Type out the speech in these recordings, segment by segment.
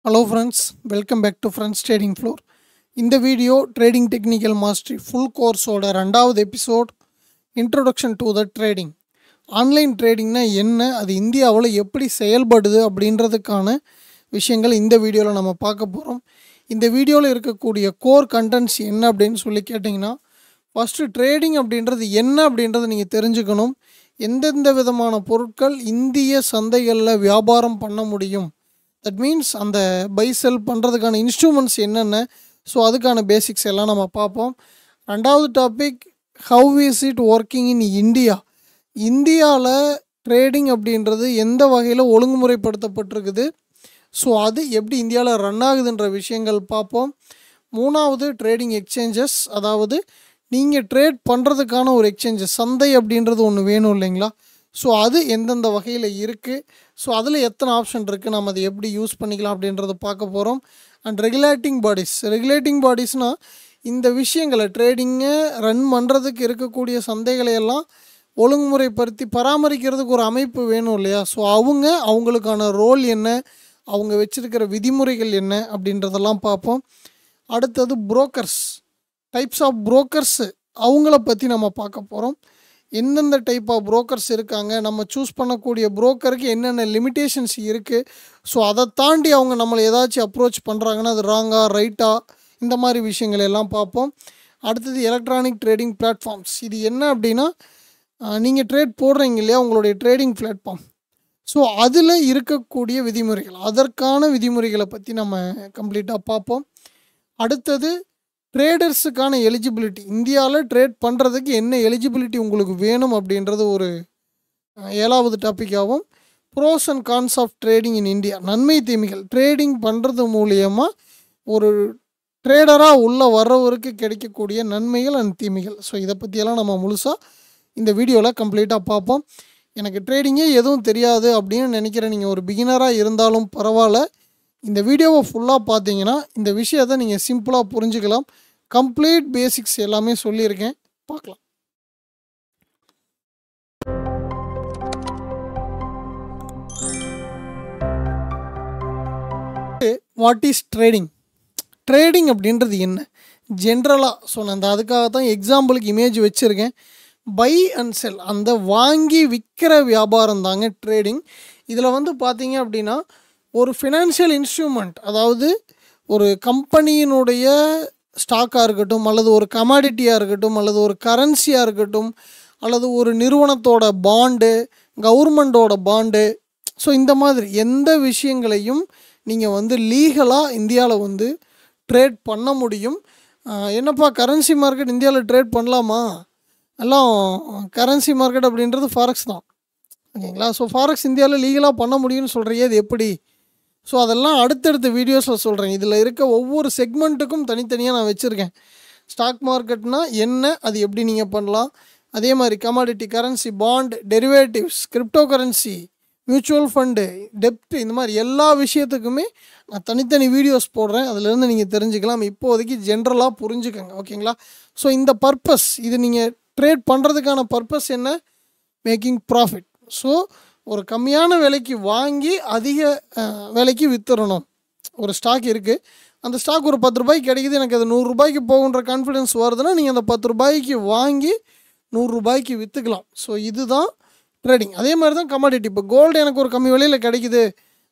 Hello friends, welcome back to Friends Trading Floor. இந்த video trading technical mastery full கோர்ஸோட ரெண்டாவது episode introduction to the trading. Online ட்ரேடிங்னா என்ன, அது இந்தியாவில் எப்படி செயல்படுது அப்படின்றதுக்கான விஷயங்கள் இந்த வீடியோவில் நம்ம பார்க்க போகிறோம். இந்த வீடியோவில் இருக்கக்கூடிய கோர் கண்டென்ட்ஸ் என்ன அப்படின்னு சொல்லி கேட்டிங்கன்னா, ஃபஸ்ட்டு ட்ரேடிங் அப்படின்றது என்ன அப்படின்றத நீங்கள் தெரிஞ்சுக்கணும். எந்தெந்த விதமான பொருட்கள் இந்திய சந்தைகளில் வியாபாரம் பண்ண முடியும், தட் மீன்ஸ் அந்த பை செல் பண்ணுறதுக்கான இன்ஸ்ட்ருமெண்ட்ஸ் என்னென்ன, ஸோ அதுக்கான பேசிக்ஸ் எல்லாம் நம்ம பார்ப்போம். ரெண்டாவது topic, how is it working in India. இந்தியாவில் ட்ரேடிங் அப்படின்றது எந்த வகையில் ஒழுங்குமுறைப்படுத்தப்பட்டிருக்குது, ஸோ அது எப்படி இந்தியாவில் ரன் ஆகுதுன்ற விஷயங்கள் பார்ப்போம். மூணாவது, ட்ரேடிங் எக்ஸ்சேஞ்சஸ், அதாவது நீங்கள் ட்ரேட் பண்ணுறதுக்கான ஒரு எக்ஸ்சேஞ்சஸ், சந்தை அப்படின்றது ஒன்று வேணும் இல்லைங்களா, ஸோ அது எந்தெந்த வகையில் இருக்குது, ஸோ அதில் எத்தனை ஆப்ஷன் இருக்குது, நம்ம அதை எப்படி யூஸ் பண்ணிக்கலாம் அப்படின்றத பார்க்க போகிறோம். அண்ட் ரெகுலேட்டிங் பாடிஸ்னால் இந்த விஷயங்களை ட்ரேடிங்கை ரன் பண்ணுறதுக்கு இருக்கக்கூடிய சந்தைகளை எல்லாம் ஒழுங்குமுறைப்படுத்தி பராமரிக்கிறதுக்கு ஒரு அமைப்பு வேணும் இல்லையா, ஸோ அவங்களுக்கான ரோல் என்ன, அவங்க வச்சுருக்கிற விதிமுறைகள் என்ன அப்படின்றதெல்லாம் பார்ப்போம். அடுத்தது புரோக்கர்ஸ், டைப்ஸ் ஆஃப் புரோக்கர்ஸு, அவங்கள பற்றி நம்ம பார்க்க போகிறோம். எந்தெந்த டைப் ஆஃப் புரோக்கர்ஸ் இருக்காங்க, நம்ம சூஸ் பண்ணக்கூடிய புரோக்கருக்கு என்னென்ன லிமிட்டேஷன்ஸ் இருக்குது, ஸோ அதை தாண்டி அவங்க நம்மளை ஏதாச்சும் அப்ரோச் பண்ணுறாங்கன்னா அது ராங்கா ரைட்டா, இந்த மாதிரி விஷயங்கள் எல்லாம் பார்ப்போம். அடுத்தது எலக்ட்ரானிக் ட்ரேடிங் பிளாட்ஃபார்ம்ஸ், இது என்ன அப்படின்னா நீங்கள் ட்ரேட் போடுறீங்க இல்லையா உங்களுடைய ட்ரேடிங் பிளாட்ஃபார்ம், ஸோ அதில் இருக்கக்கூடிய விதிமுறைகள், அதற்கான விதிமுறைகளை பற்றி நம்ம கம்ப்ளீட்டாக பார்ப்போம். அடுத்தது ட்ரேடர்ஸுக்கான எலிஜிபிலிட்டி, இந்தியாவில் ட்ரேட் பண்ணுறதுக்கு என்ன எலிஜிபிலிட்டி உங்களுக்கு வேணும் அப்படின்றது ஒரு 7வது டாப்பிக்காகவும். Pros and cons of trading in India, நன்மை தீமைகள், ட்ரேடிங் பண்ணுறது மூலியமாக ஒரு ட்ரேடராக உள்ளே வர்றவருக்கு கிடைக்கக்கூடிய நன்மைகள் அண்ட் தீமைகள், ஸோ இதை பற்றியெல்லாம் நம்ம முழுசாக இந்த வீடியோவில் கம்ப்ளீட்டாக பார்ப்போம். எனக்கு ட்ரேடிங்கே எதுவும் தெரியாது அப்படின்னு நினைக்கிற நீங்கள் ஒரு பிகினராக இருந்தாலும் பரவாயில்ல, இந்த வீடியோவை ஃபுல்லாக பார்த்தீங்கன்னா இந்த விஷயத்தை நீங்கள் சிம்பிளாக புரிஞ்சுக்கலாம். கம்ப்ளீட் பேசிக்ஸ் எல்லாமே சொல்லியிருக்கேன், பார்க்கலாம். What is trading? ட்ரேடிங் அப்படின்றது என்ன ஜென்ரலாக சொன்னேன், அந்த அதுக்காக தான் எக்ஸாம்பிளுக்கு இமேஜ் வச்சுருக்கேன். பை அண்ட் செல், அந்த வாங்கி விற்கிற வியாபாரம் தாங்க ட்ரேடிங். இதில் பார்த்தீங்க அப்படின்னா ஒரு ஃபினான்ஷியல் இன்ஸ்ட்ருமெண்ட், அதாவது ஒரு கம்பெனியினுடைய ஸ்டாக்காக இருக்கட்டும், அல்லது ஒரு கமாடிட்டியாக இருக்கட்டும், அல்லது ஒரு கரன்சியாக இருக்கட்டும், அல்லது ஒரு நிறுவனத்தோட பாண்டு, கவர்மெண்ட்டோட பாண்டு, ஸோ இந்த மாதிரி எந்த விஷயங்களையும் நீங்கள் லீகலாக இந்தியாவில் ட்ரேட் பண்ண முடியும். என்னப்பா கரன்சி மார்க்கெட் இந்தியாவில் ட்ரேட் பண்ணலாமா, எல்லாம் கரன்சி மார்க்கெட் அப்படின்றது ஃபாரெக்ஸ் தான், ஓகேங்களா. ஸோ ஃபாரெக்ஸ் இந்தியாவில் லீகலாக பண்ண முடியும்னு சொல்கிறீங்க, அது எப்படி? ஸோ அதெல்லாம் அடுத்தடுத்த வீடியோஸில் சொல்கிறேன். இதில் இருக்க ஒவ்வொரு செக்மெண்ட்டுக்கும் தனித்தனியாக நான் வச்சுருக்கேன். ஸ்டாக் மார்க்கெட்னால் என்ன, அது எப்படி நீங்கள் பண்ணலாம், அதே மாதிரி commodity, currency, bond, derivatives, crypto currency, mutual fund, டெப்ட், இந்த மாதிரி எல்லா விஷயத்துக்குமே நான் தனித்தனி வீடியோஸ் போடுறேன், அதிலேருந்து நீங்கள் தெரிஞ்சுக்கலாம். இப்போதைக்கு ஜென்ரலாக புரிஞ்சுக்கோங்க, ஓகேங்களா. ஸோ இந்த பர்பஸ், இது நீங்கள் ட்ரேட் பண்ணுறதுக்கான பர்பஸ் என்ன, மேக்கிங் ப்ராஃபிட். ஸோ ஒரு கம்மியான விலைக்கு வாங்கி அதிக விலைக்கு விற்றுறணும். ஒரு ஸ்டாக் இருக்குது, அந்த ஸ்டாக் ஒரு 10 ரூபாய்க்கு கிடைக்குது, எனக்கு அது 100 ரூபாய்க்கு போகுன்ற கான்ஃபிடென்ஸ் வருதுன்னா நீங்கள் அந்த 10 ரூபாய்க்கு வாங்கி 100 ரூபாய்க்கு விற்றுக்கலாம். ஸோ இதுதான் ட்ரேடிங். அதே மாதிரி தான் கமாடிட்டி. இப்போ கோல்டு எனக்கு ஒரு கம்மி விலையில் கிடைக்குது,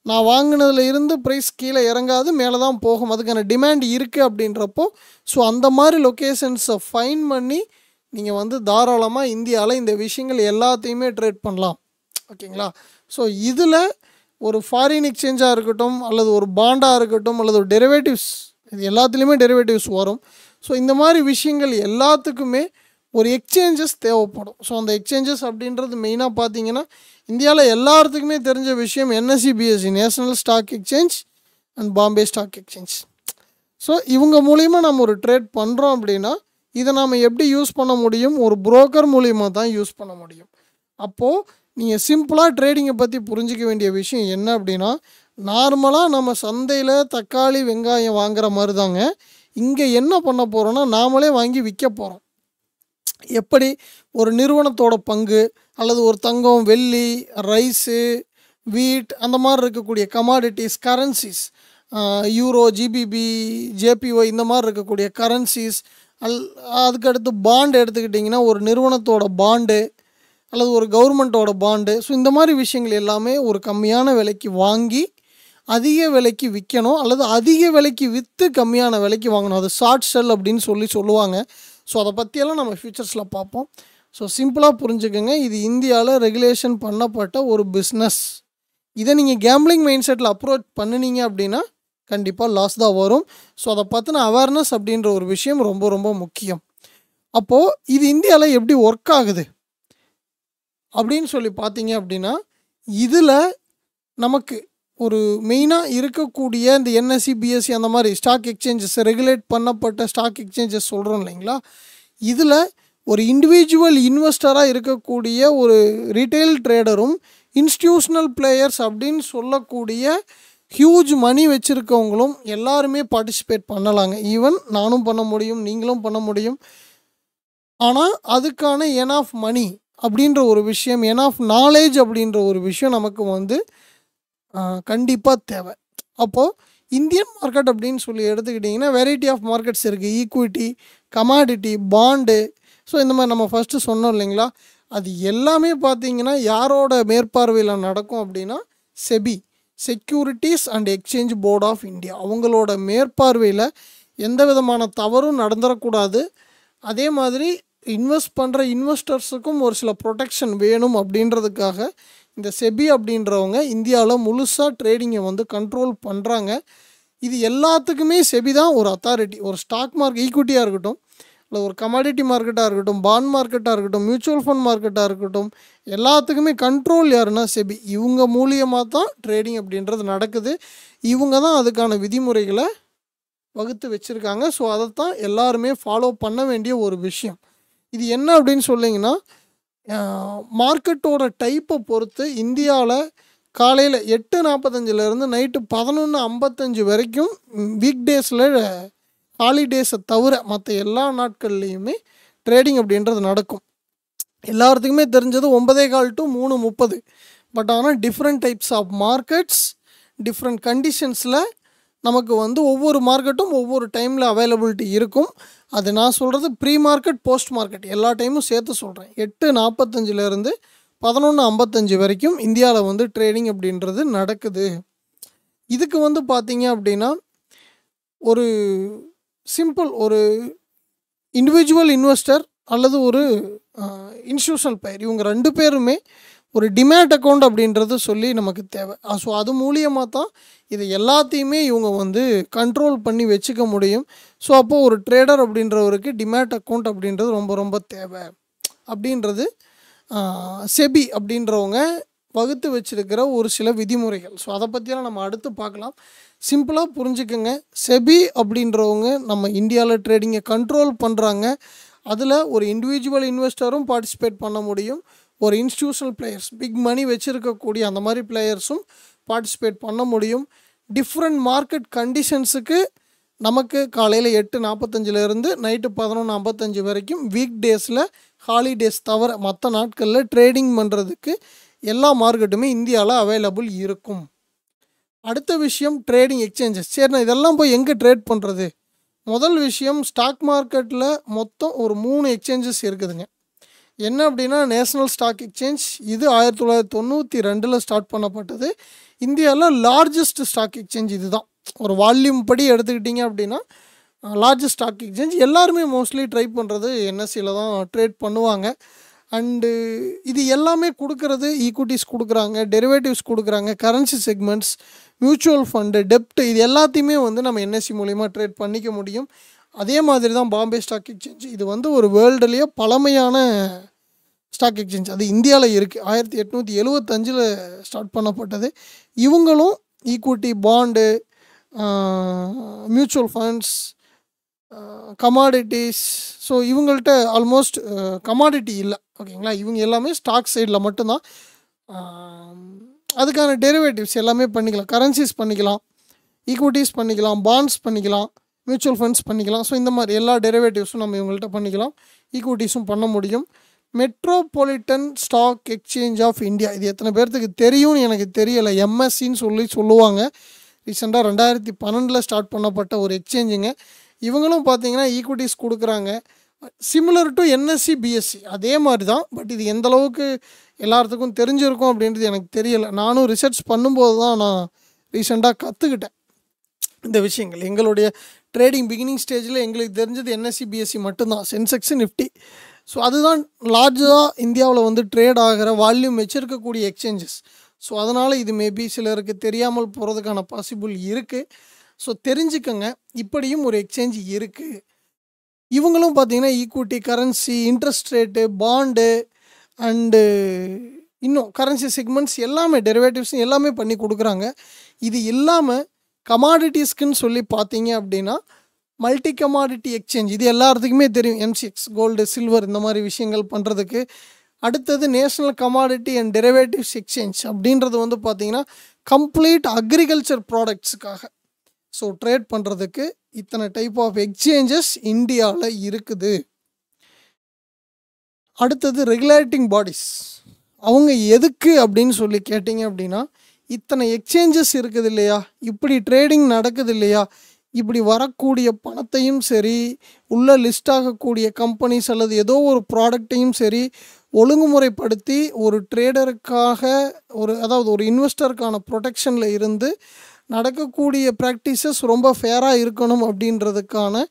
நான் வாங்கினதில் இருந்து ப்ரைஸ் கீழே இறங்காது, மேலே தான் போகும், அதுக்கான டிமாண்ட் இருக்குது அப்படின்றப்போ, ஸோ அந்த மாதிரி லொக்கேஷன்ஸை ஃபைன் பண்ணி நீங்கள் தாராளமாக இந்தியாவில் இந்த விஷயங்கள் எல்லாத்தையுமே ட்ரேட் பண்ணலாம், ஓகேங்களா. ஸோ இதில் ஒரு ஃபாரின் எக்ஸ்சேஞ்சாக இருக்கட்டும், அல்லது ஒரு பாண்டாக இருக்கட்டும், அல்லது ஒரு டெரிவேட்டிவ்ஸ், இது எல்லாத்துலேயுமே டெரிவேட்டிவ்ஸ் வரும். ஸோ இந்த மாதிரி விஷயங்கள் எல்லாத்துக்குமே ஒரு எக்ஸ்சேஞ்சஸ் தேவைப்படும். ஸோ அந்த எக்ஸ்சேஞ்சஸ் அப்படின்றது மெயினாக பார்த்தீங்கன்னா இந்தியாவில் எல்லாத்துக்குமே தெரிஞ்ச விஷயம் NSE BSE, National Stock Exchange and Bombay Stock Exchange. So இவங்க மூலிமா நம்ம ஒரு ட்ரேட் பண்ணுறோம் அப்படின்னா இதை நாம் எப்படி யூஸ் பண்ண முடியும், ஒரு புரோக்கர் மூலிமா தான் யூஸ் பண்ண முடியும். அப்போது நீங்கள் சிம்பிளாக ட்ரேடிங்கை பற்றி புரிஞ்சிக்க வேண்டிய விஷயம் என்ன அப்படின்னா, நார்மலாக நம்ம சந்தையில் தக்காளி வெங்காயம் வாங்குகிற மாதிரி தாங்க இங்கே என்ன பண்ண போகிறோன்னா நாமளே வாங்கி விற்க போகிறோம். எப்படி, ஒரு நிறுவனத்தோட பங்கு, அல்லது ஒரு தங்கம், வெள்ளி, ரைஸு, வீட், அந்த மாதிரி இருக்கக்கூடிய commodities, currencies, euro, GBP, JPY இந்த மாதிரி இருக்கக்கூடிய கரன்சிஸ். அதுக்கடுத்து பாண்டு எடுத்துக்கிட்டிங்கன்னா ஒரு நிறுவனத்தோட பாண்டு அல்லது ஒரு கவர்மெண்ட்டோட பாண்டு. ஸோ இந்த மாதிரி விஷயங்கள் எல்லாமே ஒரு கம்மியான விலைக்கு வாங்கி அதிக விலைக்கு விற்கணும், அல்லது அதிக விலைக்கு விற்று கம்மியான விலைக்கு வாங்கணும். அது ஷார்ட் செல் அப்படின்னு சொல்லுவாங்க. ஸோ அதை பற்றியெல்லாம் நம்ம ஃபியூச்சர்ஸில் பார்ப்போம். ஸோ சிம்பிளாக புரிஞ்சுக்கோங்க, இது இந்தியாவில் ரெகுலேஷன் பண்ணப்பட்ட ஒரு பிஸ்னஸ். இதை நீங்கள் கேம்பிளிங் மைண்ட் செட்டில் அப்ரோச் பண்ணினீங்க அப்படின்னா கண்டிப்பாக லாஸ் தான் வரும். ஸோ அதை பற்றின அவேர்னஸ் அப்படின்ற ஒரு விஷயம் ரொம்ப ரொம்ப முக்கியம். அப்போது இது இந்தியாவில் எப்படி ஒர்க் ஆகுது அப்படின்னு சொல்லி பார்த்தீங்க அப்படின்னா, இதில் நமக்கு ஒரு மெயினாக இருக்கக்கூடிய இந்த என்எஸ்சி, பிஎஸ்சி அந்த மாதிரி ஸ்டாக் எக்ஸ்சேஞ்சஸ், ரெகுலேட் பண்ணப்பட்ட ஸ்டாக் எக்ஸ்சேஞ்சஸ் சொல்கிறோம் இல்லைங்களா, இதில் ஒரு இண்டிவிஜுவல் இன்வெஸ்டராக இருக்கக்கூடிய ஒரு ரீட்டைல் ட்ரேடரும் இன்ஸ்டிடியூஷனல் பிளேயர்ஸ் அப்படின்னு சொல்லக்கூடிய ஹியூஜ் மணி வச்சுருக்கவங்களும் எல்லாருமே பார்ட்டிசிபேட் பண்ணலாங்க. ஈவன் நானும் பண்ண முடியும், நீங்களும் பண்ண முடியும். ஆனால் அதுக்கான எனாஃப் மணி அப்படின்ற ஒரு விஷயம், எனாஃப் நாலேஜ் அப்படின்ற ஒரு விஷயம் நமக்கு கண்டிப்பாக தேவை. அப்போது இந்தியன் மார்க்கெட் அப்படின்னு சொல்லி எடுத்துக்கிட்டிங்கன்னா வெரைட்டி ஆஃப் மார்க்கெட்ஸ் இருக்குது. Equity, commodity, bond. ஸோ இந்த மாதிரி நம்ம ஃபஸ்ட்டு சொன்னோம் இல்லைங்களா, அது எல்லாமே பார்த்திங்கன்னா யாரோட மேற்பார்வையில் நடக்கும் அப்படின்னா SEBI, Securities and Exchange Board of India, அவங்களோட மேற்பார்வையில் எந்த விதமான தவறும் நடந்துடக்கூடாது. அதே மாதிரி இன்வெஸ்ட் பண்ணுற இன்வெஸ்டர்ஸுக்கும் ஒரு சில ப்ரொடெக்ஷன் வேணும் அப்படின்றதுக்காக இந்த செபி அப்படின்றவங்க இந்தியாவில் முழுசாக ட்ரேடிங்கை கண்ட்ரோல் பண்ணுறாங்க. இது எல்லாத்துக்குமே செபி தான் ஒரு அத்தாரிட்டி. ஒரு ஸ்டாக் மார்க்கெட் ஈக்விட்டியாக இருக்கட்டும், இல்லை ஒரு கமாடிட்டி மார்க்கெட்டாக இருக்கட்டும், பாண்ட் மார்க்கெட்டாக இருக்கட்டும், மியூச்சுவல் ஃபண்ட் மார்க்கெட்டாக இருக்கட்டும், எல்லாத்துக்குமே கண்ட்ரோல் யாருன்னா செபி. இவங்க மூலியமாக தான் ட்ரேடிங் அப்படின்றது நடக்குது. இவங்க தான் அதுக்கான விதிமுறைகளை வகுத்து வச்சுருக்காங்க. ஸோ அதைத்தான் எல்லாருமே ஃபாலோ பண்ண வேண்டிய ஒரு விஷயம். இது என்ன அப்படின்னு சொல்லிங்கன்னா, மார்க்கெட்டோட டைப்பை பொறுத்து இந்தியாவில் காலையில் 8:45 நைட்டு 11:55 வரைக்கும் வீக் டேஸில், ஹாலிடேஸை தவிர மற்ற எல்லா நாட்கள்லேயுமே ட்ரேடிங் அப்படின்றது நடக்கும். எல்லாத்துக்குமே தெரிஞ்சது 9:15 to 3:30. பட் ஆனால் different types of markets, different கண்டிஷன்ஸில் நமக்கு ஒவ்வொரு மார்க்கெட்டும் ஒவ்வொரு டைமில் அவைலபிலிட்டி இருக்கும். அது நான் சொல்கிறது ப்ரீ மார்க்கெட், போஸ்ட் மார்க்கெட் எல்லா டைமும் சேர்த்து சொல்கிறேன். 8:45 11:55 வரைக்கும் இந்தியாவில் ட்ரேடிங் அப்படின்றது நடக்குது. இதுக்கு பார்த்தீங்க அப்படின்னா ஒரு சிம்பிள் ஒரு இண்டிவிஜுவல் இன்வெஸ்டர் அல்லது ஒரு இன்ஸ்டிடியூஷனல் பிளேயர், இவங்க 2 பேருமே ஒரு டிமேட் அக்கௌண்ட் அப்படின்றது சொல்லி நமக்கு தேவை. ஸோ அது மூலியமாக தான் இதை எல்லாத்தையுமே இவங்க கண்ட்ரோல் பண்ணி வச்சுக்க முடியும். ஸோ அப்போது ஒரு ட்ரேடர் அப்படின்றவருக்கு டிமேட் அக்கௌண்ட் அப்படின்றது ரொம்ப ரொம்ப தேவை அப்படின்றது செபி அப்படின்றவங்க வகுத்து வச்சுருக்கிற ஒரு சில விதிமுறைகள். ஸோ அதை பற்றியெல்லாம் நம்ம அடுத்து பார்க்கலாம். சிம்பிளாக புரிஞ்சுக்கோங்க, செபி அப்படின்றவங்க நம்ம இந்தியாவில் ட்ரேடிங்கை கண்ட்ரோல் பண்ணுறாங்க. அதில் ஒரு இண்டிவிஜுவல் இன்வெஸ்டரும் பார்ட்டிசிபேட் பண்ண முடியும், ஒரு இன்ஸ்டிடியூஷனல் பிளேயர்ஸ், பிக் மணி வச்சுருக்கக்கூடிய அந்த மாதிரி பிளேயர்ஸும் பார்ட்டிசிபேட் பண்ண முடியும். டிஃப்ரெண்ட் மார்க்கெட் கண்டிஷன்ஸுக்கு நமக்கு காலையில் 8:45 நைட்டு 11:55 வரைக்கும் வீக் டேஸில், ஹாலிடேஸ் தவிர மற்ற நாட்களில் ட்ரேடிங் பண்ணுறதுக்கு எல்லா மார்க்கெட்டுமே இந்தியாவில் அவைலபிள் இருக்கும். அடுத்த விஷயம் ட்ரேடிங் எக்ஸ்சேஞ்சஸ். சரிண்ணா, இதெல்லாம் போய் எங்கே ட்ரேட் பண்ணுறது? முதல் விஷயம், ஸ்டாக் மார்க்கெட்டில் மொத்தம் ஒரு 3 எக்ஸ்சேஞ்சஸ் இருக்குதுங்க. என்ன அப்படின்னா, நேஷ்னல் ஸ்டாக் எக்ஸ்சேஞ்ச், இது 1992 ஸ்டார்ட் பண்ணப்பட்டது. இந்தியாவில் லார்ஜஸ்ட் ஸ்டாக் எக்ஸ்சேஞ்ச் இது தான். ஒரு வால்யூம் படி எடுத்துக்கிட்டிங்க அப்படின்னா லார்ஜஸ்ட் ஸ்டாக் எக்ஸ்சேஞ்ச். எல்லாருமே மோஸ்ட்லி ட்ரை பண்ணுறது என்எஸ்சியில் தான் ட்ரேட் பண்ணுவாங்க. அண்டு இது எல்லாமே கொடுக்குறது ஈக்விட்டிஸ் கொடுக்குறாங்க, டெரிவேட்டிவ்ஸ் கொடுக்குறாங்க, கரன்சி செக்மெண்ட்ஸ், மியூச்சுவல் ஃபண்டு, டெப்ட், இது எல்லாத்தையுமே நம்ம என்எஸ்சி மூலிமா ட்ரேட் பண்ணிக்க முடியும். அதே மாதிரி தான் பாம்பே ஸ்டாக் எக்ஸ்சேஞ்ச். இது ஒரு வேர்ல்டுலேயே பழமையான ஸ்டாக் எக்ஸ்சேஞ்ச். அது இந்தியாவில் இருக்குது. 1875 ஸ்டார்ட் பண்ணப்பட்டது. இவங்களும் equity, bond, mutual funds, commodities. So இவங்கள்ட்ட ஆல்மோஸ்ட் கமாடிட்டி இல்லை, ஓகேங்களா. இவங்க எல்லாமே ஸ்டாக் சைடில் மட்டும்தான். அதுக்கான டெரிவேட்டிவ்ஸ் எல்லாமே பண்ணிக்கலாம். கரன்சிஸ் பண்ணிக்கலாம், ஈக்விட்டிஸ் பண்ணிக்கலாம், பாண்ட்ஸ் பண்ணிக்கலாம், மியூச்சுவல் ஃபண்ட்ஸ் பண்ணிக்கலாம். ஸோ இந்த மாதிரி எல்லா டெரிவேட்டிவ்ஸும் நம்ம இவங்கள்ட்ட பண்ணிக்கலாம். ஈக்விட்டிஸும் பண்ண முடியும். Metropolitan Stock Exchange of India, இது எத்தனை பேர்த்துக்கு தெரியும்னு எனக்கு தெரியலை. எம்எஸ்சின்னு சொல்லுவாங்க. ரீசெண்டாக 2012 ஸ்டார்ட் பண்ணப்பட்ட ஒரு எக்ஸ்சேஞ்சுங்க. இவங்களும் பார்த்தீங்கன்னா ஈக்விட்டிஸ் கொடுக்குறாங்க. சிமிலர் டு என்எஸ்சி பிஎஸ்சி அதே மாதிரி தான். பட் இது எந்த அளவுக்கு எல்லாத்துக்கும் தெரிஞ்சிருக்கும் அப்படின்றது எனக்கு தெரியலை. நானும் ரிசர்ச் பண்ணும்போது தான் நான் ரீசெண்டாக கற்றுக்கிட்டேன் இந்த விஷயங்கள். எங்களுடைய ட்ரேடிங் பிகினிங் ஸ்டேஜில் எங்களுக்கு தெரிஞ்சது என்எஸ்சி பிஎஸ்சி மட்டும்தான், சென்செக்ஸ் நிஃப்டி. ஸோ அதுதான் லார்ஜாக இந்தியாவில் வந்து ட்ரேட் ஆகிற வால்யூம் வச்சுருக்கக்கூடிய எக்ஸ்சேஞ்சஸ். ஸோ அதனால் இது மேபி சிலருக்கு தெரியாமல் போகிறதுக்கான பாசிபிள் இருக்குது. ஸோ தெரிஞ்சுக்கங்க, இப்படியும் ஒரு எக்ஸ்சேஞ்ச் இருக்குது. இவங்களும் பார்த்தீங்கன்னா equity, currency, interest rate, bond and இன்னும் கரன்சி செக்மெண்ட்ஸ் எல்லாமே, டெரிவேட்டிவ்ஸ் எல்லாமே பண்ணி கொடுக்குறாங்க. இது இல்லாமல் கமாடிட்டிஸ்க்குன்னு சொல்லி பார்த்தீங்க அப்படின்னா மல்டி கமாடிட்டி எக்ஸ்சேஞ்ச், இது எல்லாத்துக்குமே தெரியும். எம்சிஎக்ஸ், கோல்டு, சில்வர் இந்த மாதிரி விஷயங்கள் பண்ணுறதுக்கு. அடுத்தது national commodity and derivatives exchange அப்படின்றது வந்து பார்த்திங்கன்னா கம்ப்ளீட் அக்ரிகல்ச்சர் ப்ராடக்ட்ஸுக்காக ஸோ ட்ரேட் பண்ணுறதுக்கு இத்தனை டைப் ஆஃப் எக்ஸ்சேஞ்சஸ் இந்தியாவில் இருக்குது. அடுத்தது ரெகுலேட்டிங் பாடிஸ், அவங்க எதுக்கு அப்படின்னு சொல்லி கேட்டிங்க அப்படின்னா, இத்தனை எக்ஸ்சேஞ்சஸ் இருக்குது இல்லையா, இப்படி ட்ரேடிங் நடக்குது இல்லையா, இப்படி வரக்கூடிய பணத்தையும் சரி, உள்ள லிஸ்ட் ஆகக்கூடிய கம்பெனிஸ் அல்லது ஏதோ ஒரு ப்ராடக்டையும் சரி ஒழுங்குமுறைப்படுத்தி ஒரு ட்ரேடருக்காக அதாவது ஒரு இன்வெஸ்டருக்கான ப்ரொடெக்ஷனில் இருந்து நடக்கக்கூடிய ப்ராக்டிசஸ் ரொம்ப ஃபேராக இருக்கணும் அப்படின்றதுக்கான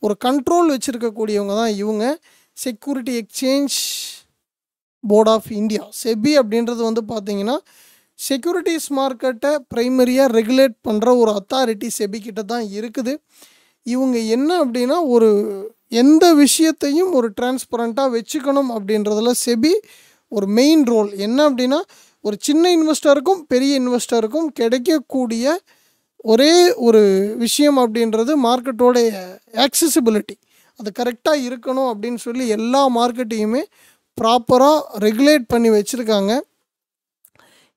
ஒரு கண்ட்ரோல் வச்சுருக்கக்கூடியவங்க தான் இவங்க. Security Exchange Board of India, SEBI அப்படின்றது வந்து பார்த்திங்கன்னா செக்யூரிட்டிஸ் மார்க்கெட்டை ப்ரைமரியாக ரெகுலேட் பண்ணுற ஒரு அத்தாரிட்டி செபி கிட்ட தான் இருக்குது. இவங்க என்ன அப்படின்னா ஒரு எந்த விஷயத்தையும் ஒரு டிரான்ஸ்பரண்ட்டாக வச்சுக்கணும் அப்படின்றதுல செபி ஒரு மெயின் ரோல். என்ன அப்படின்னா ஒரு சின்ன இன்வெஸ்டருக்கும் பெரிய இன்வெஸ்டருக்கும் கிடைக்கக்கூடிய ஒரே ஒரு விஷயம் அப்படின்றது மார்க்கெட்டோடைய ஆக்சசிபிலிட்டி, அது கரெக்டாக இருக்கணும் அப்படின்னு சொல்லி எல்லா மார்க்கெட்டையுமே ப்ராப்பராக ரெகுலேட் பண்ணி வச்சுருக்காங்க.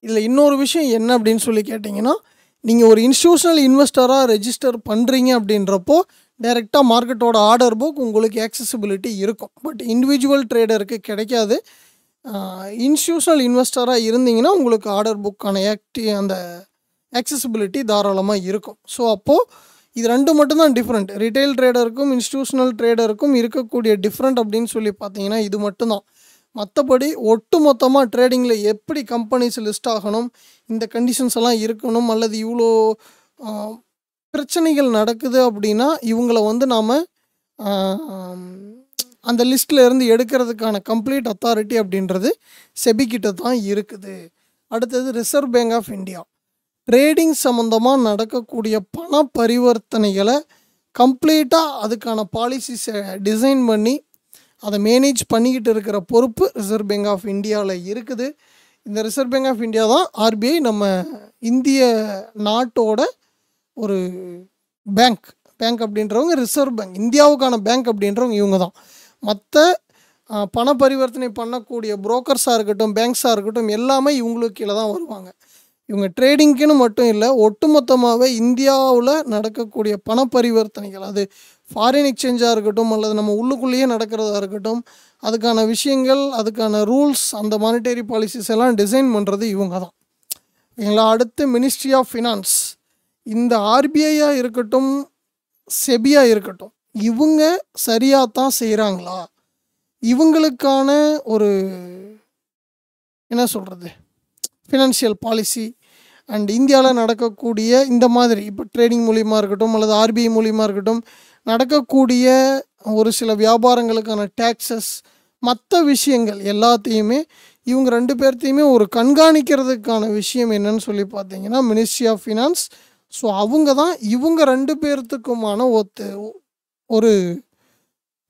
இதில் இன்னொரு விஷயம் என்ன அப்படின்னு சொல்லி கேட்டிங்கன்னா, நீங்கள் ஒரு இன்ஸ்டியூஷனல் இன்வெஸ்டராக ரெஜிஸ்டர் பண்ணுறீங்க அப்படின்றப்போ டைரெக்டாக மார்க்கெட்டோட ஆர்டர் புக் உங்களுக்கு ஆக்சசிபிலிட்டி இருக்கும். பட் இண்டிவிஜுவல் ட்ரேடருக்கு கிடைக்காது. இன்ஸ்டியூஷனல் இன்வெஸ்டராக இருந்தீங்கன்னா உங்களுக்கு ஆர்டர் புக்கான அந்த ஆக்சசிபிலிட்டி தாராளமாக இருக்கும். ஸோ அப்போது இது ரெண்டு மட்டும்தான் டிஃப்ரெண்ட். ரிட்டைல் ட்ரேடருக்கும் இன்ஸ்டியூஷனல் ட்ரேடருக்கும் இருக்கக்கூடிய டிஃப்ரெண்ட் அப்படின்னு சொல்லி பார்த்தீங்கன்னா இது மட்டும்தான். மற்றபடி ஒட்டு மொத்தமாக ட்ரேடிங்கில் எப்படி கம்பெனிஸ் லிஸ்ட் ஆகணும், இந்த கண்டிஷன்ஸ் எல்லாம் இருக்கணும், அல்லது இவ்வளோ பிரச்சனைகள் நடக்குது அப்படின்னா இவங்கள வந்து நாம் அந்த லிஸ்ட்டில் இருந்து எடுக்கிறதுக்கான கம்ப்ளீட் அத்தாரிட்டி அப்படின்றது செபிக்கிட்ட தான் இருக்குது. அடுத்தது Reserve Bank of India, trading சம்மந்தமாக நடக்கக்கூடிய பண பரிவர்த்தனைகளை கம்ப்ளீட்டாக அதுக்கான பாலிசிஸை டிசைன் பண்ணி அதை மேனேஜ் பண்ணிக்கிட்டு இருக்கிற பொறுப்பு ரிசர்வ் பேங்க் ஆஃப் இந்தியாவில் இருக்குது. இந்த ரிசர்வ் பேங்க் ஆஃப் இந்தியா தான் ஆர்பிஐ நம்ம இந்திய நாட்டோட ஒரு பேங்க் அப்படின்றவங்க ரிசர்வ் பேங்க், இந்தியாவுக்கான பேங்க் அப்படின்றவங்க இவங்க தான். மற்ற பண பரிவர்த்தனை பண்ணக்கூடிய புரோக்கர்ஸாக இருக்கட்டும், பேங்க்ஸாக இருக்கட்டும், எல்லாமே இவங்களுக்கு கீழே தான் வருவாங்க. இவங்க ட்ரேடிங்க்குன்னு மட்டும் இல்லை, ஒட்டுமொத்தமாகவே இந்தியாவில் நடக்கக்கூடிய பண பரிவர்த்தனைகள், அது ஃபாரின் எக்ஸ்சேஞ்சாக இருக்கட்டும் அல்லது நம்ம உள்ளுக்குள்ளேயே நடக்கிறதா இருக்கட்டும், அதுக்கான விஷயங்கள், அதுக்கான ரூல்ஸ், அந்த மானிட்டரி பாலிசிஸ் எல்லாம் டிசைன் பண்ணுறது இவங்க தான். ஓகேங்களா. அடுத்து மினிஸ்ட்ரி ஆஃப் ஃபினான்ஸ், இந்த ஆர்பிஐயாக இருக்கட்டும் செபியாக இருக்கட்டும், இவங்க சரியாக தான் செய்கிறாங்களா, இவங்களுக்கான ஒரு என்ன சொல்கிறது ஃபினான்ஷியல் பாலிசி அண்ட் இந்தியாவில் நடக்கக்கூடிய இந்த மாதிரி இப்போ ட்ரேடிங் மூலியமாக இருக்கட்டும் அல்லது ஆர்பிஐ மூலியமாக இருக்கட்டும் நடக்கக்கூடிய ஒரு சில வியாபாரங்களுக்கான டேக்ஸஸ், மற்ற விஷயங்கள் எல்லாத்தையுமே இவங்க ரெண்டு பேர்த்தையுமே ஒரு கண்காணிக்கிறதுக்கான விஷயம் என்னன்னு சொல்லி பார்த்தீங்கன்னா மினிஸ்ட்ரி ஆஃப் ஃபினான்ஸ். ஸோ அவங்க தான் இவங்க ரெண்டு பேர்த்துக்குமான ஒரு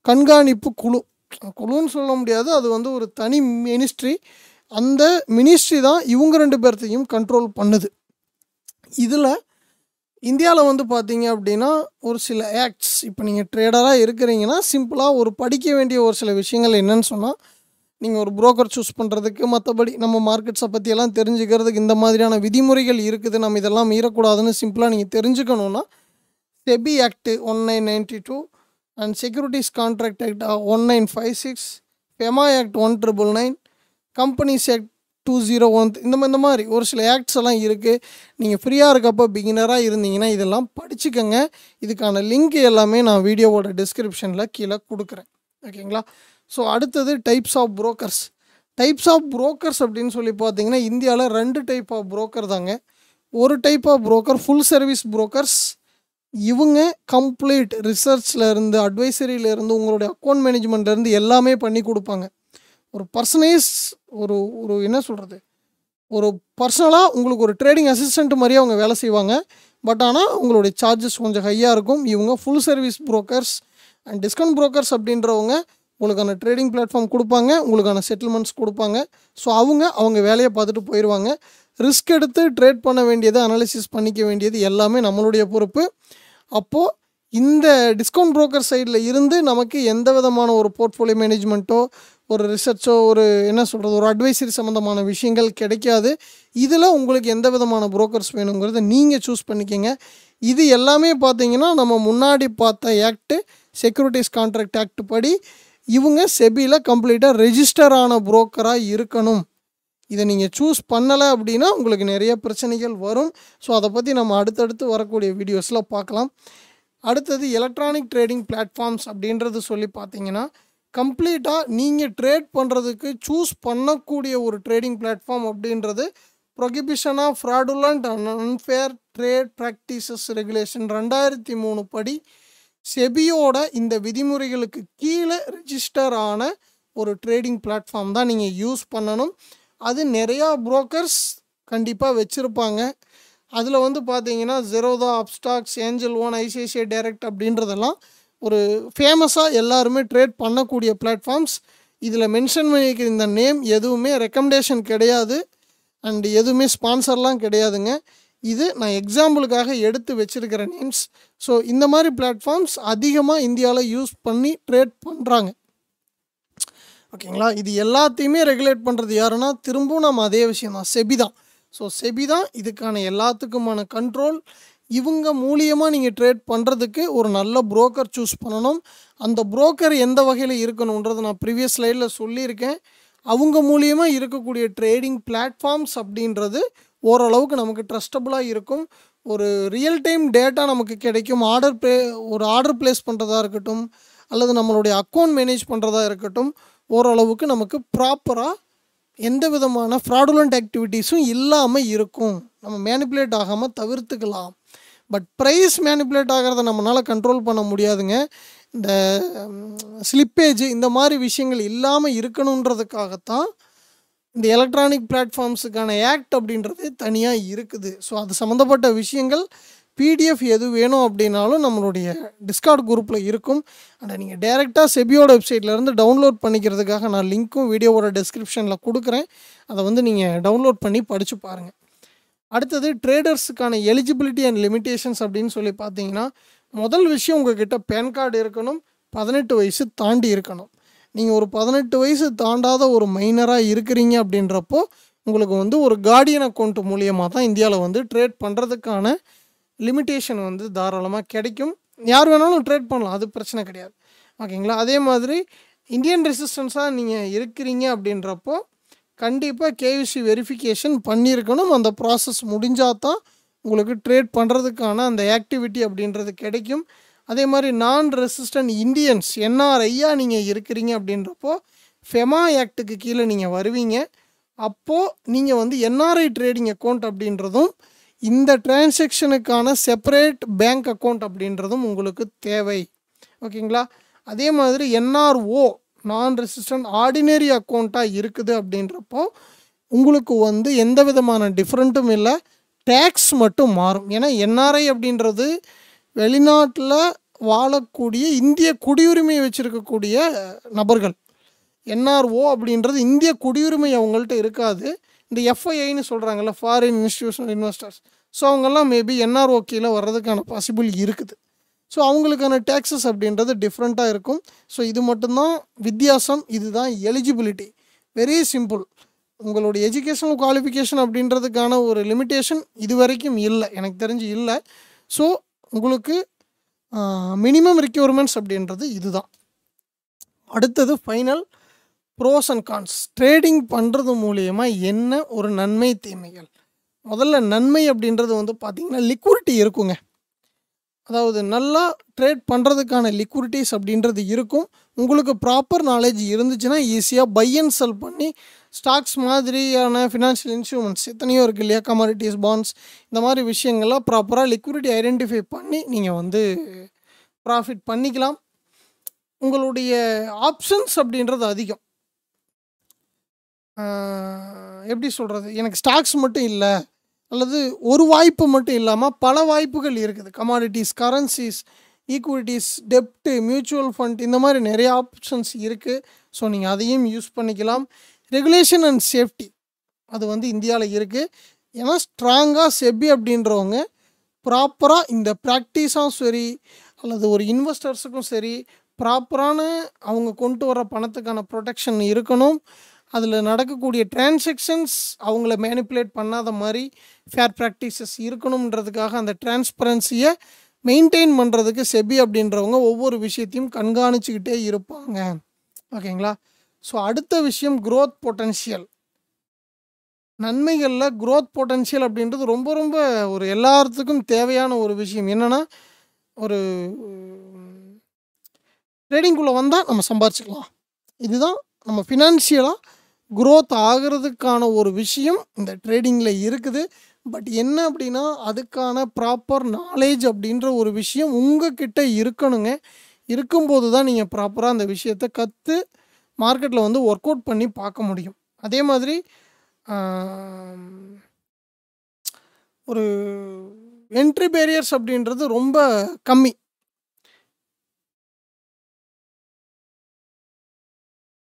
கண்காணிப்பு குழுன்னு சொல்ல முடியாது, அது வந்து ஒரு தனி மினிஸ்ட்ரி. அந்த மினிஸ்ட்ரி தான் இவங்க ரெண்டு பேர்த்தையும் கண்ட்ரோல் பண்ணுது. இதில் இந்தியாவில் வந்து பார்த்தீங்க அப்படின்னா ஒரு சில ஆக்ட்ஸ், இப்போ நீங்கள் ட்ரேடராக இருக்கிறீங்கன்னா சிம்பிளாக ஒரு படிக்க வேண்டிய ஒரு சில விஷயங்கள் என்னன்னு சொன்னால், நீங்கள் ஒரு புரோக்கர் சூஸ் பண்ணுறதுக்கு, மற்றபடி நம்ம மார்க்கெட்ஸை பற்றியெல்லாம் தெரிஞ்சுக்கிறதுக்கு இந்த மாதிரியான விதிமுறைகள் இருக்குது, நம்ம இதெல்லாம் மீறக்கூடாதுன்னு சிம்பிளாக நீங்கள் தெரிஞ்சுக்கணுன்னா SEBI act 1992 and securities contract act 1956, FEMA act 1999, companies act 201 இந்த மாதிரி ஒரு சில ஆக்ட்ஸ் எல்லாம் இருக்குது. நீங்கள் ஃப்ரீயாக இருக்கப்போ பிகினராக இருந்தீங்கன்னா இதெல்லாம் படிச்சுக்கோங்க. இதுக்கான லிங்க் எல்லாமே நான் வீடியோவோட டிஸ்கிரிப்ஷனில் கீழே கொடுக்குறேன். ஓகேங்களா? ஸோ அடுத்தது types of brokers. Types of brokers அப்படின்னு சொல்லி பார்த்தீங்கன்னா இந்தியாவில் 2 டைப் ஆஃப் புரோக்கர் தாங்க. ஒரு type of broker full service brokers. இவங்க கம்ப்ளீட் ரிசர்ச்லேருந்து அட்வைசரியிலேருந்து உங்களுடைய அக்கௌண்ட் மேனேஜ்மெண்ட்லேருந்து எல்லாமே பண்ணி கொடுப்பாங்க. ஒரு பர்சனைஸ் ஒரு என்ன சொல்கிறது, ஒரு பர்சனலாக உங்களுக்கு ஒரு ட்ரேடிங் அசிஸ்டண்ட் மாதிரியே அவங்க வேலை செய்வாங்க. பட் ஆனால் உங்களுடைய சார்ஜஸ் கொஞ்சம் ஹையாக இருக்கும். இவங்க full service brokers. And discount brokers அப்படின்றவங்க உங்களுக்கான ட்ரேடிங் பிளாட்ஃபார்ம் கொடுப்பாங்க, உங்களுக்கான செட்டில்மெண்ட்ஸ் கொடுப்பாங்க. ஸோ அவங்க வேலையை பார்த்துட்டு போயிடுவாங்க. ரிஸ்க் எடுத்து ட்ரேட் பண்ண வேண்டியது, அனாலிசிஸ் பண்ணிக்க வேண்டியது எல்லாமே நம்மளுடைய பொறுப்பு. அப்போது இந்த டிஸ்கவுண்ட் புரோக்கர் சைடில் இருந்து நமக்கு எந்த விதமான ஒரு போர்ட்ஃபோலியோ மேனேஜ்மெண்ட்டோ ஒரு ரிசர்ச்சோ ஒரு என்ன சொல்கிறது ஒரு அட்வைசரி சம்மந்தமான விஷயங்கள் கிடைக்காது. இதில் உங்களுக்கு எந்த விதமான புரோக்கர்ஸ் வேணுங்கிறத நீங்கள் சூஸ் பண்ணிக்கோங்க. இது எல்லாமே பார்த்தீங்கன்னா நம்ம முன்னாடி பார்த்த ஆக்ட்டு செக்யூரிட்டிஸ் கான்ட்ராக்ட் ஆக்ட் படி இவங்க செபியில் கம்ப்ளீட்டாக ரெஜிஸ்டர் ஆன புரோக்கராக இருக்கணும். இதை நீங்கள் சூஸ் பண்ணலை அப்படின்னா உங்களுக்கு நிறைய பிரச்சனைகள் வரும். ஸோ அதை பற்றி நம்ம அடுத்தடுத்து வரக்கூடிய வீடியோஸில் பார்க்கலாம். அடுத்தது எலக்ட்ரானிக் ட்ரேடிங் பிளாட்ஃபார்ம்ஸ் அப்படின்றது சொல்லி பார்த்தீங்கன்னா கம்ப்ளீட்டாக நீங்கள் ட்ரேட் பண்ணுறதுக்கு சூஸ் பண்ணக்கூடிய ஒரு ட்ரேடிங் பிளாட்ஃபார்ம் அப்படின்றது prohibition of fraudulent and unfair trade practices regulation 2003 படி செபியோட இந்த விதிமுறைகளுக்கு கீழே ரெஜிஸ்டர் ஆன ஒரு ட்ரேடிங் பிளாட்ஃபார்ம் தான் நீங்கள் யூஸ் பண்ணணும். அது நிறையா புரோக்கர்ஸ் கண்டிப்பாக வச்சுருப்பாங்க. அதில் வந்து பார்த்தீங்கன்னா Zerodha, Upstox, angel one, ICICI direct அப்படின்றதெல்லாம் ஒரு ஃபேமஸாக எல்லாருமே ட்ரேட் பண்ணக்கூடிய பிளாட்ஃபார்ம்ஸ். இதில் மென்ஷன் பண்ணியிருக்கிற இந்த நேம் எதுவுமே ரெக்கமெண்டேஷன் கிடையாது அண்ட் எதுவுமே ஸ்பான்சர்லாம் கிடையாதுங்க. இது நான் எக்ஸாம்பிளுக்காக எடுத்து வச்சுருக்கிற நேம்ஸ். ஸோ இந்த மாதிரி பிளாட்ஃபார்ம்ஸ் அதிகமாக இந்தியாவில் யூஸ் பண்ணி ட்ரேட் பண்ணுறாங்க. ஓகேங்களா? இது எல்லாத்தையுமே ரெகுலேட் பண்ணுறது யாருன்னா திரும்பவும் நம்ம அதே விஷயம் தான், செபி தான். ஸோ செபி தான் இதுக்கான எல்லாத்துக்குமான கண்ட்ரோல். இவங்க மூலியமாக நீங்கள் ட்ரேட் பண்ணுறதுக்கு ஒரு நல்ல புரோக்கர் சூஸ் பண்ணணும். அந்த புரோக்கர் எந்த வகையில் இருக்கணுன்றது நான் ப்ரீவியஸ் ஸ்லைடில் சொல்லியிருக்கேன். அவங்க மூலியமாக இருக்கக்கூடிய ட்ரேடிங் பிளாட்ஃபார்ம்ஸ் அப்படின்றது ஓரளவுக்கு நமக்கு ட்ரஸ்டபுளாக இருக்கும். ஒரு ரியல் டைம் டேட்டா நமக்கு கிடைக்கும். ஒரு ஆர்டர் ப்ளேஸ் பண்ணுறதா இருக்கட்டும் அல்லது நம்மளுடைய அக்கௌண்ட் மேனேஜ் பண்ணுறதா இருக்கட்டும், ஓரளவுக்கு நமக்கு ப்ராப்பராக எந்த விதமான ஃப்ராடுலண்ட் ஆக்டிவிட்டீஸும் இல்லாமல் இருக்கும். நம்ம மேனிப்புலேட் ஆகாமல் தவிர்த்துக்கலாம். பட் ப்ரைஸ் மேனிப்புலேட் ஆகிறத நம்மளால் கண்ட்ரோல் பண்ண முடியாதுங்க. இந்த ஸ்லிப்பேஜ் இந்த மாதிரி விஷயங்கள் இல்லாமல் இருக்கணுன்றதுக்காகத்தான் இந்த எலக்ட்ரானிக் பிளாட்ஃபார்ம்ஸுக்கான ஆக்ட் அப்படின்றது தனியாக இருக்குது. ஸோ அது சம்மந்தப்பட்ட விஷயங்கள் பிடிஎஃப் எது வேணும் அப்படின்னாலும் நம்மளுடைய டிஸ்கார்ட் குரூப்பில் இருக்கும். ஆனால் நீங்கள் டைரெக்டாக செபியோட வெப்சைட்லேருந்து டவுன்லோட் பண்ணிக்கிறதுக்காக நான் லிங்க்கும் வீடியோவோட டிஸ்கிரிப்ஷனில் கொடுக்குறேன். அதை வந்து நீங்கள் டவுன்லோட் பண்ணி படித்து பாருங்கள். அடுத்தது ட்ரேடர்ஸுக்கான எலிஜிபிலிட்டி அண்ட் லிமிட்டேஷன்ஸ் அப்படின்னு சொல்லி பார்த்தீங்கன்னா முதல் விஷயம் உங்கள்கிட்ட பேன் கார்டு இருக்கணும், 18 வயசு தாண்டி இருக்கணும். நீங்கள் ஒரு 18 வயசு தாண்டாத ஒரு மைனராக இருக்கிறீங்க அப்படின்றப்போ உங்களுக்கு வந்து ஒரு கார்டியன் அக்கௌண்ட் மூலியமாக தான் இந்தியாவில் வந்து ட்ரேட் பண்ணுறதுக்கான லிமிட்டேஷன் வந்து தாராளமாக கிடைக்கும். யார் வேணாலும் ட்ரேட் பண்ணலாம், அது பிரச்சனை கிடையாது. ஓகேங்களா? அதே மாதிரி இந்தியன் ரெசிஸ்டன்ஸாக நீங்கள் இருக்கிறீங்க அப்படின்றப்போ கண்டிப்பாக கேவிசி வெரிஃபிகேஷன் பண்ணியிருக்கணும். அந்த ப்ராசஸ் முடிஞ்சால் தான் உங்களுக்கு ட்ரேட் பண்ணுறதுக்கான அந்த ஆக்டிவிட்டி அப்படின்றது கிடைக்கும். அதே மாதிரி நான் ரெசிஸ்டன்ட் இந்தியன்ஸ் என்ஆர்ஐயாக நீங்கள் இருக்கிறீங்க அப்படின்றப்போ ஃபெமா ஆக்டுக்கு கீழே நீங்கள் வருவீங்க. அப்போது நீங்கள் வந்து என்ஆர்ஐ ட்ரேடிங் அக்கௌண்ட் அப்படின்றதும் இந்த டிரான்சாக்ஷனுக்கான செப்பரேட் பேங்க் அக்கௌண்ட் அப்படின்றதும் உங்களுக்கு தேவை. ஓகேங்களா? அதே மாதிரி என்ஆர்ஓ நான் ரெசிஸ்டன்ட் ஆர்டினரி அக்கௌண்ட்டாக இருக்குது அப்படின்றப்போ உங்களுக்கு வந்து எந்த விதமான டிஃப்ரெண்ட்டும் இல்லை, டேக்ஸ் மட்டும் மாறும். ஏன்னா என்ஆர்ஐ அப்படின்றது வெளிநாட்டில் வாழக்கூடிய இந்திய குடியுரிமையை வச்சுருக்கக்கூடிய நபர்கள். என்ஆர்ஓ அப்படின்றது இந்திய குடியுரிமை அவங்கள்ட்ட இருக்காது. இந்த எஃப்ஐஐன்னு சொல்கிறாங்கல்ல, ஃபாரின் இன்ஸ்டிடியூஷனல் இன்வெஸ்டர்ஸ், ஸோ அவங்கெல்லாம் மேபி என்ஆர்ஓ கீழே வர்றதுக்கான பாசிபிள் இருக்குது. ஸோ அவங்களுக்கான டேக்ஸஸ் அப்படின்றது டிஃப்ரெண்ட்டாக இருக்கும். ஸோ இது மட்டும்தான் வித்தியாசம். இதுதான் எலிஜிபிலிட்டி. Very simple. உங்களுடைய எஜுகேஷனல் குவாலிஃபிகேஷன் அப்படின்றதுக்கான ஒரு லிமிட்டேஷன் இது வரைக்கும் இல்லை, எனக்கு தெரிஞ்சு இல்லை. ஸோ உங்களுக்கு மினிமம் ரிக்யூர்மெண்ட்ஸ் அப்படின்றது இதுதான். அடுத்தது final pros and cons. Trading பண்ணுறது மூலியமா என்ன ஒரு நன்மை தீமைகள்? முதல்ல நன்மை அப்படின்றது வந்து பார்த்திங்கன்னா லிக்விடிட்டி இருக்குங்க. அதாவது நல்லா ட்ரேட் பண்ணுறதுக்கான லிக்விடிட்டிஸ் அப்படின்றது இருக்கும். உங்களுக்கு ப்ராப்பர் நாலேஜ் இருந்துச்சுன்னா ஈஸியாக பை அண்ட் செல் பண்ணி ஸ்டாக்ஸ் மாதிரியான ஃபினான்ஷியல் இன்ஸ்ட்ருமெண்ட்ஸ் எத்தனையோ இருக்குது இல்லையா, கமாடிட்டிஸ், பாண்ட்ஸ், இந்த மாதிரி விஷயங்கள்லாம் ப்ராப்பராக லிக்விடிட்டி ஐடென்டிஃபை பண்ணி நீங்கள் வந்து ப்ராஃபிட் பண்ணிக்கலாம். உங்களுடைய ஆப்ஷன்ஸ் அப்படின்றது அதிகம். எப்படி சொல்கிறது, எனக்கு ஸ்டாக்ஸ் மட்டும் இல்லை அல்லது ஒரு வாய்ப்பு மட்டும் இல்லாமல் பல வாய்ப்புகள் இருக்குது. கமாடிட்டிஸ், கரன்சிஸ், ஈக்விட்டிஸ், டெப்ட்டு, மியூச்சுவல் ஃபண்ட், இந்த மாதிரி நிறைய ஆப்ஷன்ஸ் இருக்குது. ஸோ நீங்கள் அதையும் யூஸ் பண்ணிக்கலாம். ரெகுலேஷன் அண்ட் சேஃப்டி அது வந்து இந்தியாவில் இருக்குது. ஏன்னா ஸ்ட்ராங்காக செபி அப்படின்றவங்க ப்ராப்பராக இந்த ப்ராக்டிஸும் சரி அல்லது ஒரு இன்வெஸ்டர்ஸுக்கும் சரி ப்ராப்பரான அவங்க கொண்டு வர பணத்துக்கான ப்ரொடெக்ஷன் இருக்கணும். அதில் நடக்கக்கூடிய டிரான்சாக்ஷன்ஸ் அவங்கள மேனிப்புலேட் பண்ணாத மாதிரி ஃபேர் ப்ராக்டிசஸ் இருக்கணுன்றதுக்காக அந்த டிரான்ஸ்பரன்சியை மெயின்டைன் பண்ணுறதுக்கு செபி அப்படின்றவங்க ஒவ்வொரு விஷயத்தையும் கண்காணிச்சுக்கிட்டே இருப்பாங்க. ஓகேங்களா? ஸோ அடுத்த விஷயம் க்ரோத் பொட்டன்ஷியல். நன்மைகளில் க்ரோத் பொட்டன்ஷியல் அப்படின்றது ரொம்ப ரொம்ப ஒரு எல்லாத்துக்கும் தேவையான ஒரு விஷயம். என்னென்னா, ஒரு ட்ரேடிங்குள்ளே வந்தால் நம்ம சம்பாரிச்சிக்கலாம். இதுதான் நம்ம ஃபினான்ஷியலாக க்ரோத் ஆகிறதுக்கான ஒரு விஷயம் இந்த ட்ரேடிங்கில் இருக்குது. பட் என்ன அப்படின்னா, அதுக்கான ப்ராப்பர் நாலேஜ் அப்படின்ற ஒரு விஷயம் உங்ககிட்ட இருக்கணுங்க. இருக்கும்போது தான் நீங்கள் ப்ராப்பராக அந்த விஷயத்தை கற்று மார்க்கெட்டில் வந்து ஒர்க் அவுட் பண்ணி பார்க்க முடியும். அதே மாதிரி ஒரு என்ட்ரி பேரியர்ஸ் அப்படின்றது ரொம்ப கம்மி.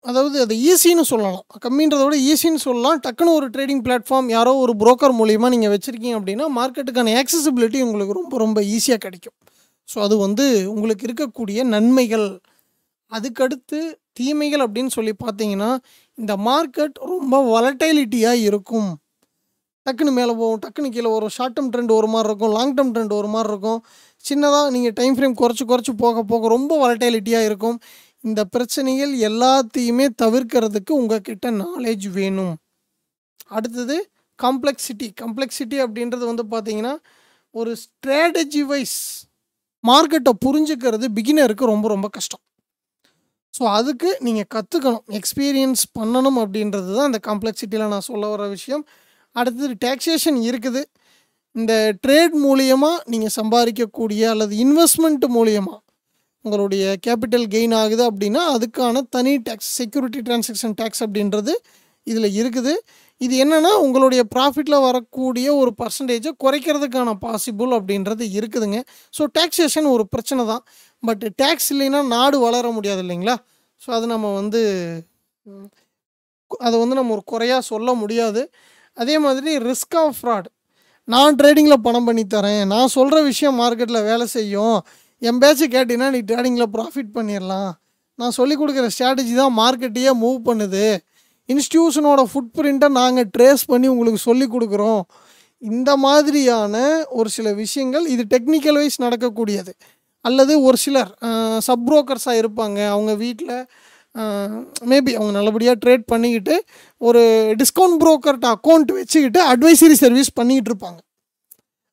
அதாவது அது ஈஸின்னு சொல்லலாம். கம்மின்றத விட ஈஸின்னு சொல்லலாம். டக்குன்னு ஒரு ட்ரேடிங் பிளாட்ஃபார்ம் யாரோ ஒரு புரோக்கர் மூலிமா நீங்கள் வச்சுருக்கீங்க அப்படின்னா மார்க்கெட்டுக்கான ஆக்சசிபிலிட்டி உங்களுக்கு ரொம்ப ரொம்ப ஈஸியாக கிடைக்கும். ஸோ அது வந்து உங்களுக்கு இருக்கக்கூடிய நன்மைகள். அதுக்கடுத்து தீமைகள் அப்படின்னு சொல்லி பார்த்தீங்கன்னா, இந்த மார்க்கெட் ரொம்ப வாலடைலிட்டியாக இருக்கும். டக்குன்னு மேலே போகும், டக்குன்னு கீழே வரும். ஷார்ட் டேர்ம் ட்ரெண்ட் ஒரு மாதிரி இருக்கும், லாங் டேர்ம் ட்ரெண்ட் ஒரு மாதிரி இருக்கும். சின்னதாக நீங்கள் டைம் ஃப்ரேம் குறைச்சி போக போக ரொம்ப வாலடைலிட்டியாக இருக்கும். இந்த பிரச்சனைகள் எல்லாத்தையுமே தவிர்க்கிறதுக்கு உங்ககிட்ட நாலேஜ் வேணும். அடுத்தது காம்ப்ளெக்சிட்டி அப்படின்றது வந்து பார்த்தீங்கன்னா, ஒரு ஸ்ட்ராட்டஜி வைஸ் மார்க்கெட்டை புரிஞ்சுக்கிறது பிகினருக்கு ரொம்ப ரொம்ப கஷ்டம். ஸோ அதுக்கு நீங்கள் கற்றுக்கணும், எக்ஸ்பீரியன்ஸ் பண்ணணும் அப்படின்றது தான் இந்த காம்ப்ளெக்சிட்டியில் நான் சொல்ல வர விஷயம். அடுத்தது டேக்ஸேஷன் இருக்குது. இந்த ட்ரேட் மூலியமாக நீங்கள் சம்பாதிக்கக்கூடிய அல்லது இன்வெஸ்ட்மெண்ட் மூலியமாக உங்களுடைய கேபிட்டல் கெயின் ஆகுது அப்படின்னா அதுக்கான தனி டேக்ஸ், செக்யூரிட்டி டிரான்சாக்ஷன் டேக்ஸ் அப்படின்றது இதில் இருக்குது. இது என்னென்னா, உங்களுடைய ப்ராஃபிட்டில் வரக்கூடிய ஒரு பர்சன்டேஜை குறைக்கிறதுக்கான பாசிபிள் அப்படின்றது இருக்குதுங்க. ஸோ டேக்ஸேஷன் ஒரு பிரச்சனை தான். பட் டேக்ஸ் இல்லைன்னா நாடு வளர முடியாது இல்லைங்களா? ஸோ அது நம்ம வந்து அதை வந்து நம்ம ஒரு குறையாக சொல்ல முடியாது. அதே மாதிரி ரிஸ்க் ஆஃப் ஃப்ராட். நான் ட்ரேடிங்கில் பணம் பண்ணி தரேன், நான் சொல்கிற விஷயம் மார்க்கெட்டில் வேலை செய்யும், என் பேச்சு கேட்டிங்கன்னா நீ ட்ரேடிங்கில் ப்ராஃபிட் பண்ணிடலாம், நான் சொல்லிக் கொடுக்குற ஸ்ட்ராட்டஜி தான் மார்க்கெட்டையே மூவ் பண்ணுது, இன்ஸ்டியூஷனோட ஃபுட் பிரிண்ட்டை நாங்கள் ட்ரேஸ் பண்ணி உங்களுக்கு சொல்லிக் கொடுக்குறோம். இந்த மாதிரியான ஒரு சில விஷயங்கள் இது டெக்னிக்கல் வைஸ் நடக்கக்கூடியது. அல்லது ஒரு சிலர் சப் புரோக்கர்ஸாக இருப்பாங்க. அவங்க வீட்டில் மேபி அவங்க நல்லபடியாக ட்ரேட் பண்ணிக்கிட்டு ஒரு டிஸ்கவுண்ட் புரோக்கர்கிட்ட அக்கௌண்ட் வச்சுக்கிட்டு அட்வைசரி சர்வீஸ் பண்ணிக்கிட்டு இருப்பாங்க.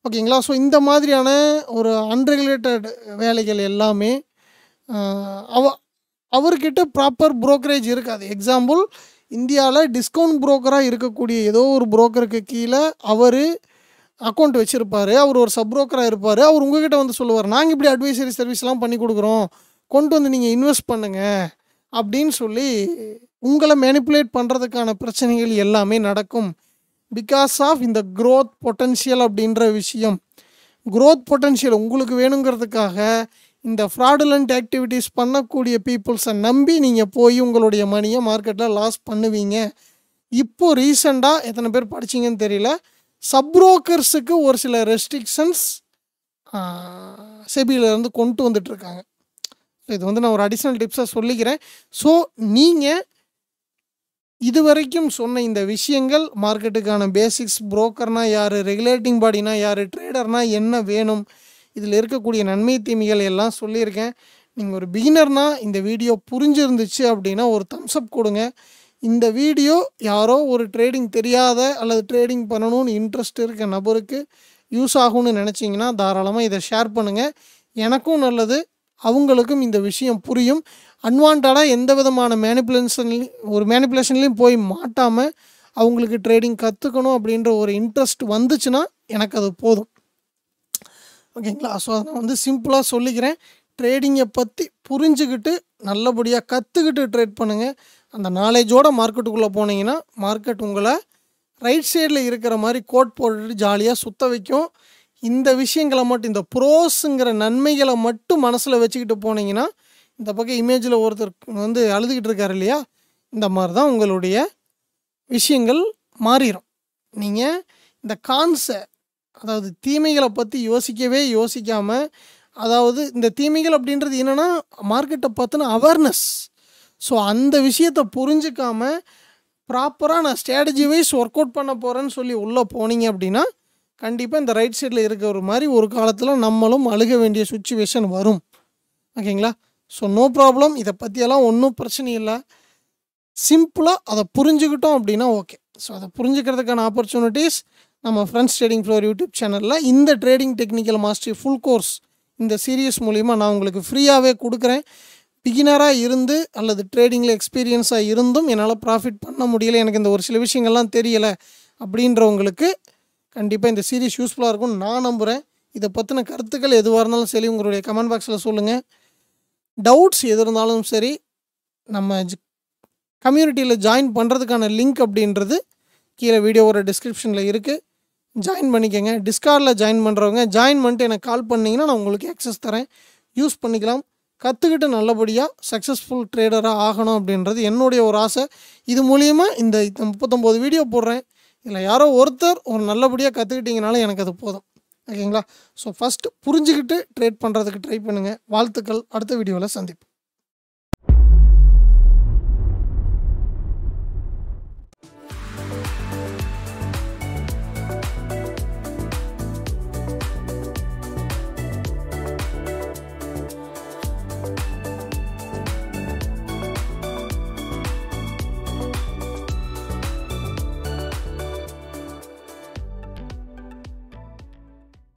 ஓகேங்களா? ஸோ இந்த மாதிரியான ஒரு அன்ரெகுலேட்டட் வேலைகள் எல்லாமே அவர்கிட்ட ப்ராப்பர் புரோக்கரேஜ் இருக்காது. எக்ஸாம்பிள், இந்தியாவில் டிஸ்கவுண்ட் புரோக்கராக இருக்கக்கூடிய ஏதோ ஒரு புரோக்கருக்கு கீழே அவர் அக்கௌண்ட் வச்சுருப்பார், அவர் ஒரு சப் புரோக்கராக இருப்பார். அவர் உங்ககிட்ட வந்து சொல்லுவார், நாங்கள் இப்படி அட்வைசரி சர்வீஸ்லாம் பண்ணி கொடுக்குறோம், கொண்டு வந்து நீங்கள் இன்வெஸ்ட் பண்ணுங்கள் அப்படின்னு சொல்லி உங்களை மேனிப்புலேட் பண்ணுறதுக்கான பிரச்சனைகள் எல்லாமே நடக்கும். பிகாஸ் ஆஃப் இந்த க்ரோத் பொட்டன்ஷியல் அப்படின்ற விஷயம். க்ரோத் பொட்டன்ஷியல் உங்களுக்கு வேணுங்கிறதுக்காக இந்த ஃப்ராடுலண்ட் ஆக்டிவிட்டீஸ் பண்ணக்கூடிய பீப்புள்ஸை நம்பி நீங்கள் போய் உங்களுடைய மணியை மார்க்கெட்டில் லாஸ் பண்ணுவீங்க. இப்போது ரீசெண்டாக எத்தனை பேர் படிச்சிங்கன்னு தெரியல, சப் புரோக்கர்ஸுக்கு ஒரு சில ரெஸ்ட்ரிக்ஷன்ஸ் செபியிலேருந்து கொண்டு வந்துட்டுருக்காங்க. இது வந்து நான் ஒரு அடிஷ்னல் டிப்ஸை சொல்லிக்கிறேன். ஸோ நீங்கள் இதுவரைக்கும் சொன்ன இந்த விஷயங்கள், மார்க்கெட்டுக்கான பேசிக்ஸ், புரோக்கர்னா யார், ரெகுலேட்டிங் பாடினா யார், ட்ரேடர்னால் என்ன வேணும், இதில் இருக்கக்கூடிய நன்மை தீமைகள் எல்லாம் சொல்லியிருக்கேன். நீங்கள் ஒரு பிகினர்னா இந்த வீடியோ புரிஞ்சிருந்துச்சு அப்படின்னா ஒரு தம்ஸ் அப் கொடுங்க. இந்த வீடியோ யாரோ ஒரு ட்ரேடிங் தெரியாத அல்லது ட்ரேடிங் பண்ணணும்னு இன்ட்ரெஸ்ட் இருக்க நபருக்கு யூஸ் ஆகும்னு நினச்சிங்கன்னா தாராளமாக இதை ஷேர் பண்ணுங்கள். எனக்கும் நல்லது, அவங்களுக்கும் இந்த விஷயம் புரியும். அன்வான்டாக எந்த விதமான மேனிப்புலேஷன்லேயும் போய் மாட்டாமல் அவங்களுக்கு ட்ரேடிங் கற்றுக்கணும் அப்படின்ற ஒரு இன்ட்ரெஸ்ட் வந்துச்சுன்னா எனக்கு அது போதும். ஓகேங்களா? ஸோ அதை நான் வந்து சிம்பிளாக சொல்லிக்கிறேன். ட்ரேடிங்கை பற்றி புரிஞ்சுக்கிட்டு நல்லபடியாக கற்றுக்கிட்டு ட்ரேட் பண்ணுங்கள். அந்த நாலேஜோட மார்க்கெட்டுக்குள்ளே போனீங்கன்னா மார்க்கெட் உங்களை ரைட் சைடில் இருக்கிற மாதிரி கோட் போட்டுட்டு ஜாலியாக சுற்ற வைக்கும். இந்த விஷயங்களை மட்டும், இந்த ப்ரோஸுங்கிற நன்மைகளை மட்டும் மனசில் வச்சுக்கிட்டு போனீங்கன்னா, இந்த பக்கம் இமேஜில் ஒருத்தர் வந்து அழுதுகிட்டு இருக்கார் இல்லையா, இந்த மாதிரி தான் உங்களுடைய விஷயங்கள் மாறிடும். நீங்கள் இந்த அதாவது தீமைகளை பற்றி யோசிக்காமல், அதாவது இந்த தீமைகள் அப்படின்றது என்னென்னா மார்க்கெட்டை பற்றின அவேர்னஸ். ஸோ அந்த விஷயத்தை புரிஞ்சிக்காமல் ப்ராப்பராக நான் ஸ்ட்ராட்டஜி வைஸ் ஒர்க் அவுட் பண்ண போகிறேன்னு சொல்லி உள்ளே போனீங்க அப்படின்னா கண்டிப்பாக இந்த ரைட் சைடில் இருக்கிற மாதிரி ஒரு காலத்தில் நம்மளும் அழுக வேண்டிய சுச்சுவேஷன் வரும். ஓகேங்களா? So no problem. இதை பற்றியெல்லாம் ஒன்றும் பிரச்சனை இல்லை. சிம்பிளாக அதை புரிஞ்சுக்கிட்டோம் அப்படின்னா ஓகே. ஸோ அதை புரிஞ்சுக்கிறதுக்கான ஆப்பர்ச்சுனிட்டிஸ் நம்ம ஃப்ரெண்ட்ஸ் ட்ரேடிங் ஃப்ளோர் யூடியூப் சேனலில் இந்த trading technical mastery full course இந்த சீரியஸ் மூலிமா நான் உங்களுக்கு ஃப்ரீயாகவே கொடுக்குறேன். பிகினராக இருந்து அல்லது ட்ரேடிங்கில் எக்ஸ்பீரியன்ஸாக இருந்தும் என்னால் ப்ராஃபிட் பண்ண முடியலை, எனக்கு இந்த ஒரு சில விஷயங்கள்லாம் தெரியலை அப்படின்றவங்களுக்கு கண்டிப்பாக இந்த சீரீஸ் யூஸ்ஃபுல்லாக இருக்கும்னு நான் நம்புகிறேன். இதை பற்றின கருத்துக்கள் எதுவாக இருந்தாலும் சரி உங்களுடைய கமெண்ட் பாக்ஸில் சொல்லுங்கள். டவுட்ஸ் எது இருந்தாலும் சரி நம்ம கம்யூனிட்டியில் ஜாயின் பண்ணுறதுக்கான லிங்க் அப்படின்றது கீழே வீடியோவோட டிஸ்கிரிப்ஷனில் இருக்குது. ஜாயின் பண்ணிக்கோங்க. டிஸ்கார்டில் ஜாயின் பண்ணுறவங்க ஜாயின் பண்ணிட்டு எனக்கு கால் பண்ணிங்கன்னா நான் உங்களுக்கு ஆக்சஸ் தரேன், யூஸ் பண்ணிக்கலாம். கற்றுக்கிட்டு நல்லபடியாக சக்ஸஸ்ஃபுல் ட்ரேடராக ஆகணும் அப்படின்றது என்னுடைய ஒரு ஆசை. இது மூலியமாக இந்த 39 வீடியோ போடுறேன். இதில் யாரோ ஒருத்தர் ஒரு நல்லபடியாக கற்றுக்கிட்டிங்கனாலும் எனக்கு அது போதும். ஓகேங்களா? ஸோ ஃபஸ்ட்டு புரிஞ்சுக்கிட்டு ட்ரேட் பண்ணுறதுக்கு ட்ரை பண்ணுங்கள். வாழ்த்துக்கள். அடுத்த வீடியோவில் சந்திப்போம்.